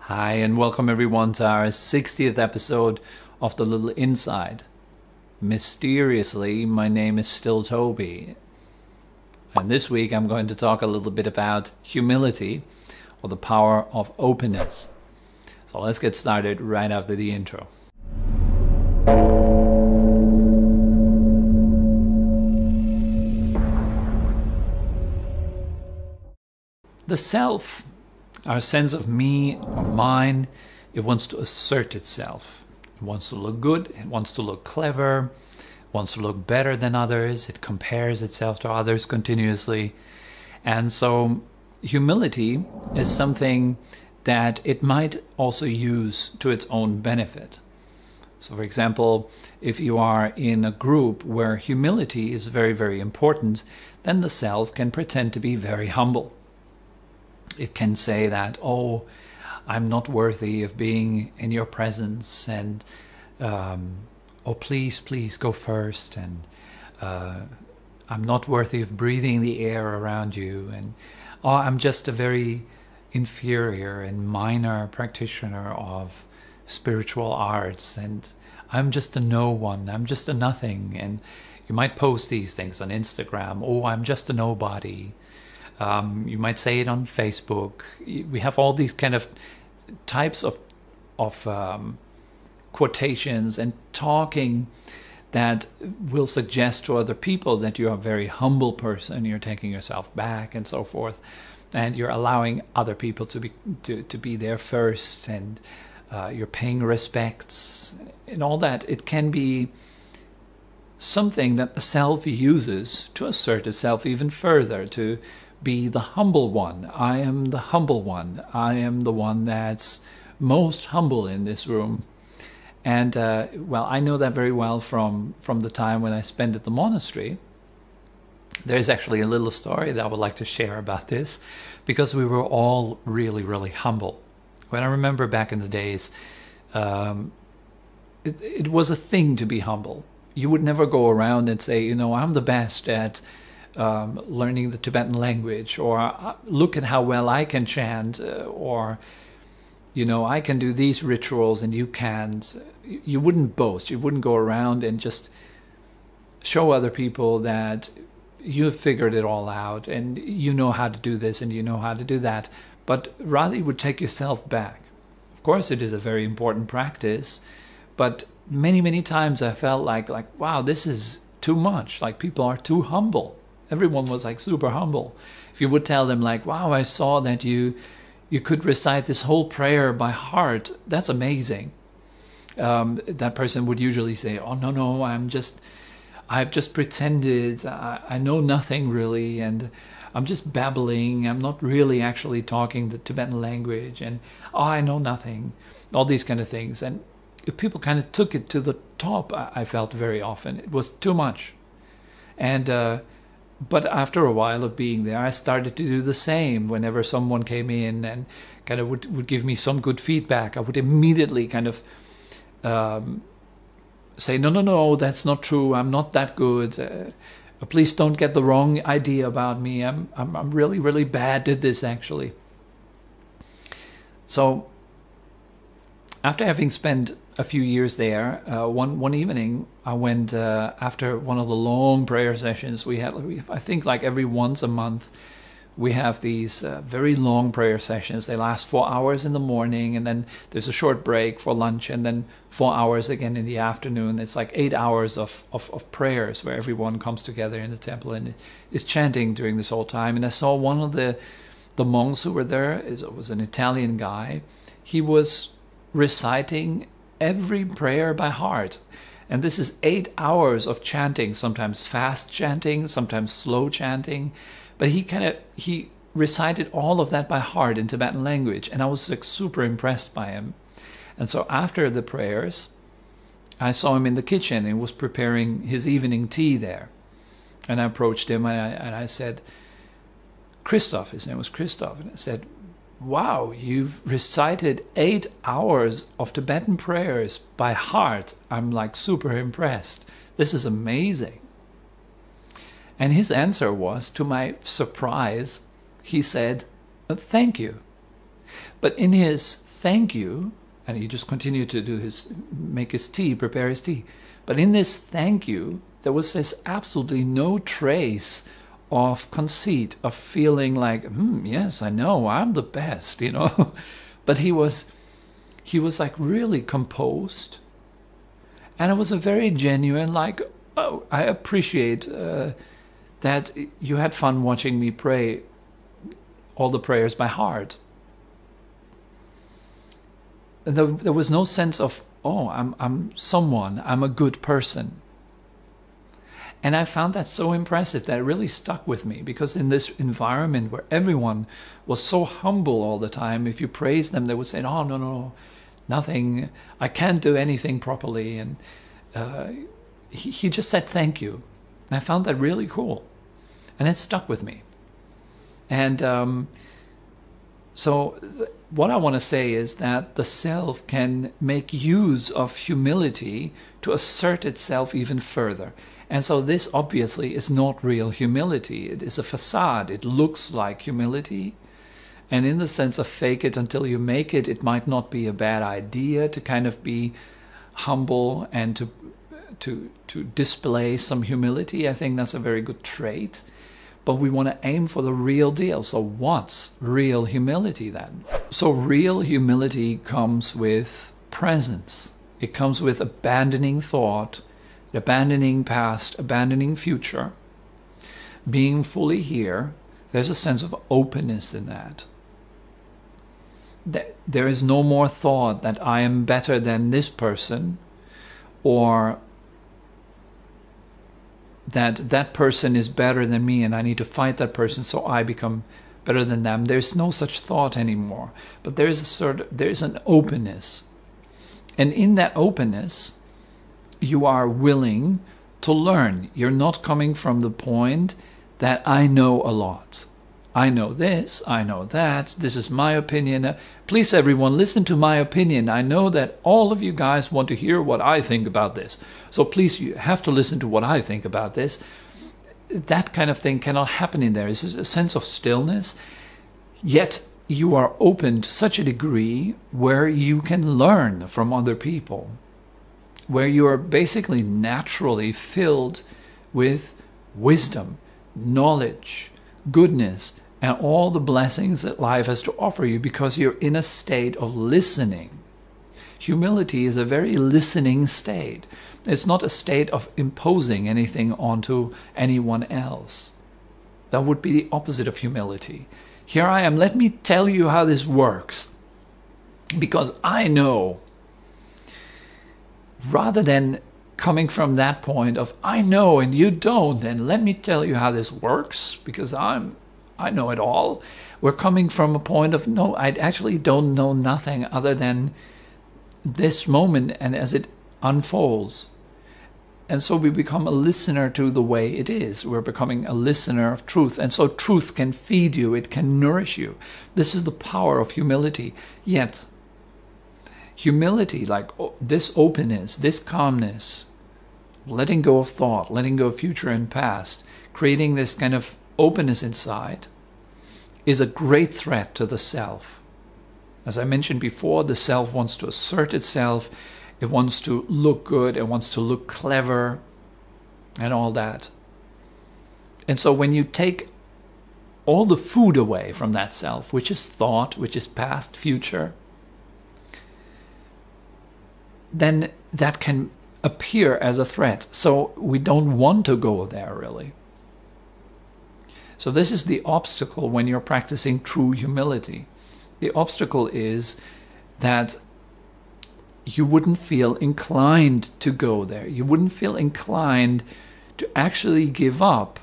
Hi, and welcome everyone to our 60th episode of The Little Inside. Mysteriously, my name is still Tobi. And this week I'm going to talk a little bit about humility, or the power of openness. So let's get started right after the intro. The self, our sense of me or mine, it wants to assert itself. It wants to look good, it wants to look clever, it wants to look better than others, it compares itself to others continuously. And so humility is something that it might also use to its own benefit. So for example, if you are in a group where humility is very, very important, then the self can pretend to be very humble. It can say that, oh, I'm not worthy of being in your presence, and oh, please go first, and I'm not worthy of breathing the air around you, and oh, I'm just a very inferior and minor practitioner of spiritual arts, and I'm just a no one, I'm just a nothing. And you might post these things on Instagram, oh, I'm just a nobody. You might say it on Facebook. We have all these kind of types of quotations and talking that will suggest to other people that you're a very humble person, you're taking yourself back and so forth, and you're allowing other people to be there first, and you're paying respects and all that. It can be something that the self uses to assert itself even further, to be the humble one. I am the humble one. I am the one that's most humble in this room. And well, I know that very well from the time when I spent at the monastery. There's actually a little story that I would like to share about this, because we were all really, really humble. When I remember back in the days, it was a thing to be humble. You would never go around and say, you know, I'm the best at learning the Tibetan language, or look at how well I can chant, or you know, I can do these rituals and you can't. You wouldn't boast. You wouldn't go around and just show other people that you've figured it all out and you know how to do this and you know how to do that, but rather you would take yourself back. Of course, it is a very important practice, but many times I felt like wow, this is too much. Like, people are too humble. Everyone was like super humble. If you would tell them like, wow, I saw that you could recite this whole prayer by heart, that's amazing. That person would usually say, oh, no, I've just pretended, I know nothing really, and I'm just babbling, I'm not really actually talking the Tibetan language, and oh, I know nothing, all these kind of things. And people kind of took it to the top, I felt very often. It was too much. And but after a while of being there, I started to do the same. Whenever someone came in and kind of would give me some good feedback, I would immediately kind of say, no, that's not true. I'm not that good. Please don't get the wrong idea about me. I'm really, really bad at this, actually. So after having spent a few years there, one evening I went, after one of the long prayer sessions we had, I think like every once a month, we have these very long prayer sessions. They last 4 hours in the morning, and then there's a short break for lunch, and then 4 hours again in the afternoon. It's like 8 hours of prayers where everyone comes together in the temple and is chanting during this whole time. And I saw one of the monks who were there. It was an Italian guy. He was reciting every prayer by heart, and this is 8 hours of chanting, sometimes fast chanting, sometimes slow chanting, but he recited all of that by heart in Tibetan language, and I was like super impressed by him. And so after the prayers, I saw him in the kitchen and was preparing his evening tea there, and I approached him and I said, Christoph, his name was Christoph, and I said, wow, you've recited 8 hours of Tibetan prayers by heart. I'm like super impressed. This is amazing. And his answer was, to my surprise, he said, thank you. But in his thank you, and he just continued to make his tea, prepare his tea. But in this thank you, there was this absolutely no trace of conceit, of feeling like, yes, I know, I'm the best, you know. But he was like really composed. And it was a very genuine, like, oh, I appreciate that you had fun watching me pray all the prayers by heart. There was no sense of, oh, I'm someone, I'm a good person. And I found that so impressive that it really stuck with me, because in this environment where everyone was so humble all the time, if you praised them, they would say, oh, no, nothing, I can't do anything properly. And he just said thank you. And I found that really cool. And it stuck with me. And what I want to say is that the self can make use of humility to assert itself even further. And so this obviously is not real humility. It is a facade. It looks like humility. And in the sense of fake it until you make it, it might not be a bad idea to kind of be humble and to display some humility. I think that's a very good trait. But we want to aim for the real deal. So what's real humility then? So real humility comes with presence. It comes with abandoning thought, abandoning past, abandoning future, being fully here. There's a sense of openness in that. There is no more thought that I am better than this person, or that person is better than me and I need to fight that person so I become better than them. There's no such thought anymore. But there's an openness. And in that openness, you are willing to learn. You're not coming from the point that I know a lot. I know this, I know that, this is my opinion. Please everyone, listen to my opinion. I know that all of you guys want to hear what I think about this. So please, you have to listen to what I think about this. That kind of thing cannot happen in there. It's a sense of stillness. Yet you are open to such a degree where you can learn from other people, where you are basically naturally filled with wisdom, knowledge, goodness, and all the blessings that life has to offer you, because you're in a state of listening. Humility is a very listening state. It's not a state of imposing anything onto anyone else. That would be the opposite of humility. Here I am, let me tell you how this works, because I know. Rather than coming from that point of I know and you don't, and let me tell you how this works because I know it all. We're coming from a point of no, I actually don't know nothing other than this moment and as it unfolds. And so we become a listener to the way it is. We're becoming a listener of truth. And so truth can feed you, it can nourish you. This is the power of humility. Yet humility, like this openness, this calmness, letting go of thought, letting go of future and past, creating this kind of openness inside, is a great threat to the self. As I mentioned before, the self wants to assert itself, it wants to look good, it wants to look clever, and all that. And so when you take all the food away from that self, which is thought, which is past, future, then that can appear as a threat. So we don't want to go there, really. So this is the obstacle when you're practicing true humility. The obstacle is that you wouldn't feel inclined to go there. You wouldn't feel inclined to actually give up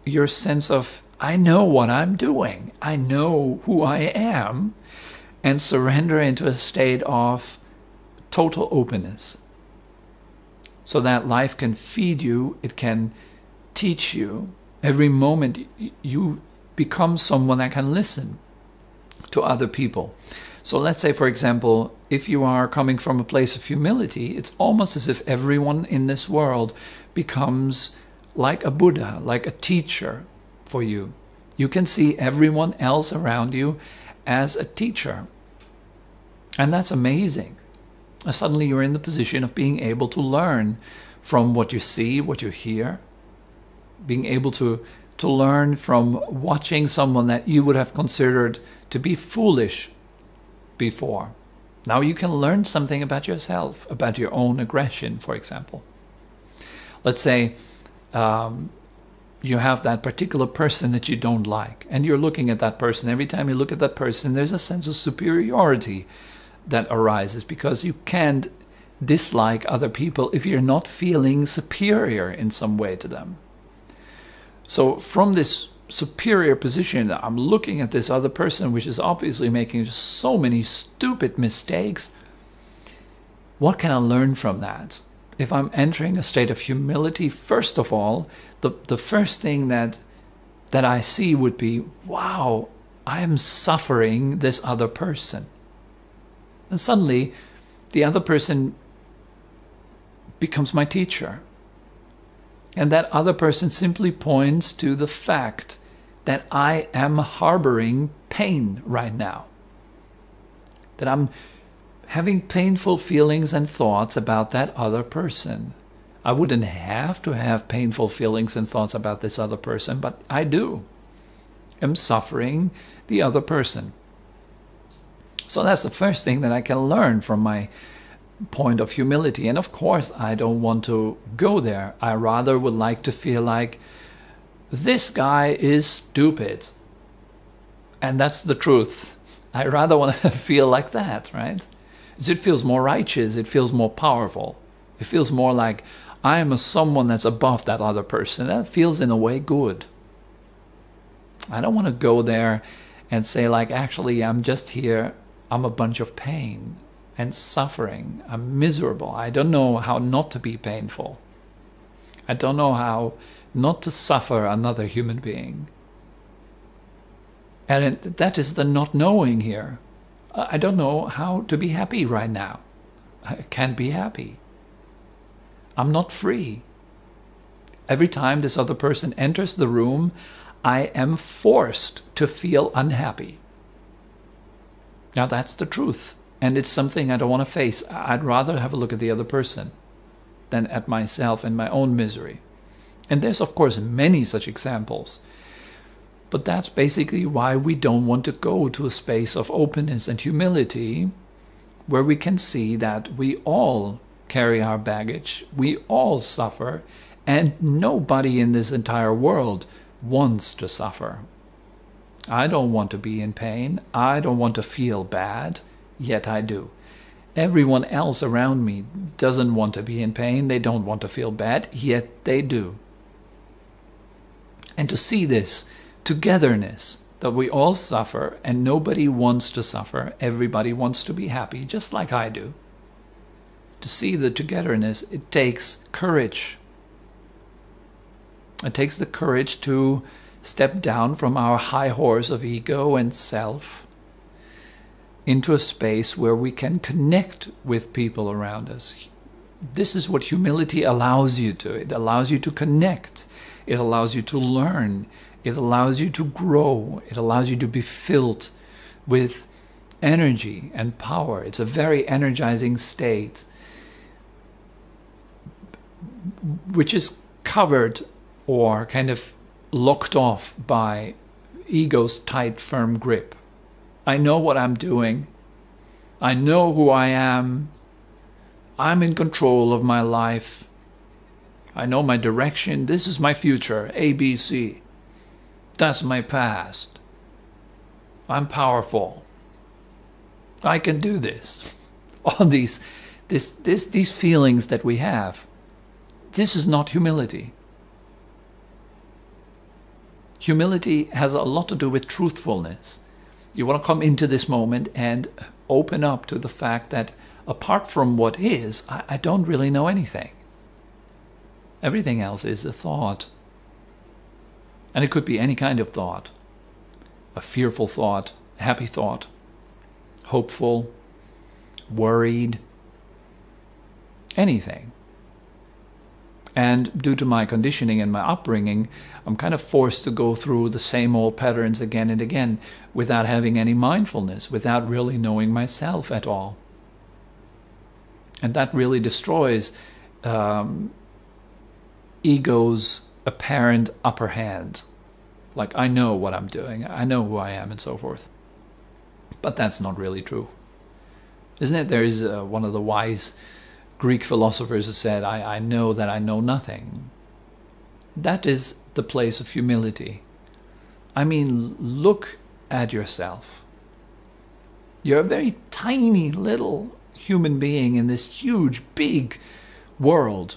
your sense of, I know what I'm doing, I know who I am, and surrender into a state of total openness. So that life can feed you, it can teach you. Every moment you become someone that can listen to other people. So let's say, for example, if you are coming from a place of humility, it's almost as if everyone in this world becomes like a Buddha, like a teacher for you. You can see everyone else around you as a teacher. And that's amazing. Suddenly you're in the position of being able to learn from what you see, what you hear, being able to learn from watching someone that you would have considered to be foolish before. Now you can learn something about yourself, about your own aggression, for example. Let's say you have that particular person that you don't like, and you're looking at that person. Every time you look at that person, there's a sense of superiority that arises, because you can't dislike other people if you're not feeling superior in some way to them. So from this superior position, I'm looking at this other person, which is obviously making just so many stupid mistakes. What can I learn from that? If I'm entering a state of humility, first of all, the first thing that I see would be, wow, I am suffering this other person. And suddenly, the other person becomes my teacher. And that other person simply points to the fact that I am harboring pain right now. That I'm having painful feelings and thoughts about that other person. I wouldn't have to have painful feelings and thoughts about this other person, but I do. I'm suffering the other person. So that's the first thing that I can learn from my point of humility. And of course, I don't want to go there. I rather would like to feel like this guy is stupid. And that's the truth. I rather want to feel like that, right? Because it feels more righteous. It feels more powerful. It feels more like I am someone that's above that other person. That feels in a way good. I don't want to go there and say like, actually, I'm just here. I'm a bunch of pain and suffering. I'm miserable. I don't know how not to be painful. I don't know how not to suffer another human being. And that is the not knowing here. I don't know how to be happy right now. I can't be happy. I'm not free. Every time this other person enters the room, I am forced to feel unhappy. Now that's the truth. And it's something I don't want to face. I'd rather have a look at the other person than at myself and my own misery. And there's, of course, many such examples. But that's basically why we don't want to go to a space of openness and humility, where we can see that we all carry our baggage, we all suffer, and nobody in this entire world wants to suffer. I don't want to be in pain. I don't want to feel bad, yet I do. Everyone else around me doesn't want to be in pain. They don't want to feel bad, yet they do. And to see this togetherness, that we all suffer and nobody wants to suffer, everybody wants to be happy, just like I do. To see the togetherness, it takes courage. It takes the courage to step down from our high horse of ego and self into a space where we can connect with people around us. This is what humility allows you to. It allows you to connect. It allows you to learn. It allows you to grow. It allows you to be filled with energy and power. It's a very energizing state, which is covered or kind of locked off by ego's tight, firm grip. I know what I'm doing. I know who I am. I'm in control of my life. I know my direction. This is my future, A, B, C. That's my past. I'm powerful. I can do this. All these feelings that we have. This is not humility. Humility has a lot to do with truthfulness. You want to come into this moment and open up to the fact that apart from what is, I don't really know anything. Everything else is a thought. And it could be any kind of thought. A fearful thought, a happy thought, hopeful, worried, anything. And due to my conditioning and my upbringing, I'm kind of forced to go through the same old patterns again and again without having any mindfulness, without really knowing myself at all. And that really destroys ego's apparent upper hand. Like, I know what I'm doing, I know who I am, and so forth. But that's not really true. Isn't it? There is one of the wise Greek philosophers who said, I know that I know nothing. That is the place of humility. I mean, look at yourself. You're a very tiny little human being in this huge, big world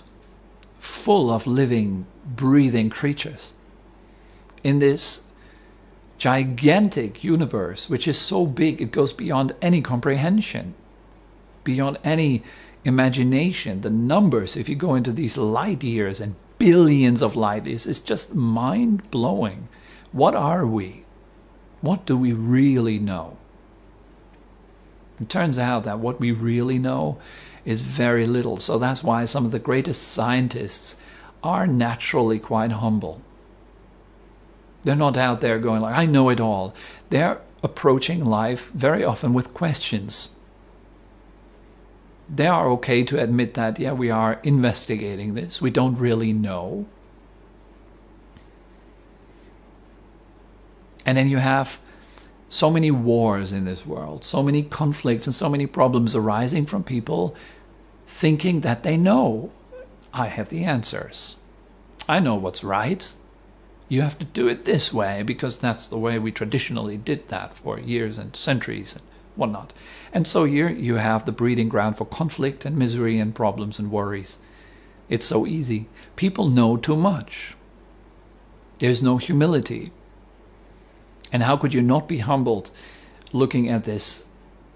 full of living, breathing creatures. In this gigantic universe, which is so big it goes beyond any comprehension, beyond any imagination. The numbers, if you go into these light years and billions of light years, is just mind-blowing. What are we? What do we really know? It turns out that what we really know is very little. So that's why some of the greatest scientists are naturally quite humble. They're not out there going like, I know it all. They're approaching life very often with questions. They are okay to admit that, yeah, we are investigating this. We don't really know. And then you have so many wars in this world, so many conflicts and so many problems arising from people thinking that they know. I have the answers. I know what's right. You have to do it this way because that's the way we traditionally did that for years and centuries and whatnot. And so here you have the breeding ground for conflict and misery and problems and worries. It's so easy. People know too much. There's no humility. And how could you not be humbled looking at this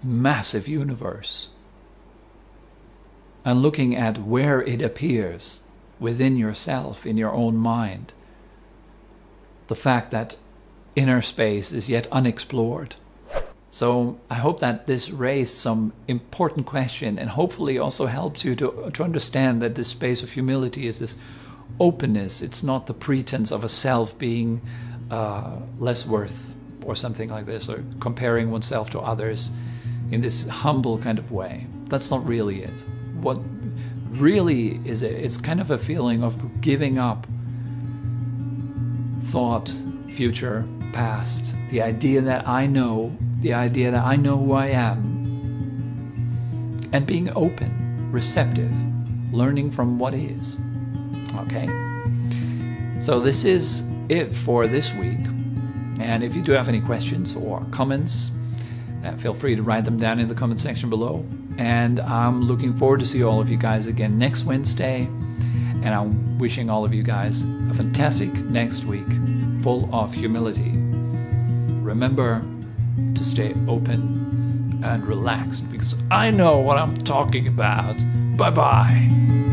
massive universe and looking at where it appears within yourself, in your own mind? The fact that inner space is yet unexplored. So I hope that this raised some important question and hopefully also helps you to understand that this space of humility is this openness. It's not the pretense of a self being less worth or something like this, or comparing oneself to others in this humble kind of way. That's not really it. What really is it? It's kind of a feeling of giving up thought, future, past, the idea that I know who I am, and being open, receptive, learning from what is. Okay? So this is it for this week. And if you do have any questions or comments, feel free to write them down in the comment section below. And I'm looking forward to see all of you guys again next Wednesday. And I'm wishing all of you guys a fantastic next week, full of humility. Remember to stay open and relaxed because I know what I'm talking about. Bye-bye.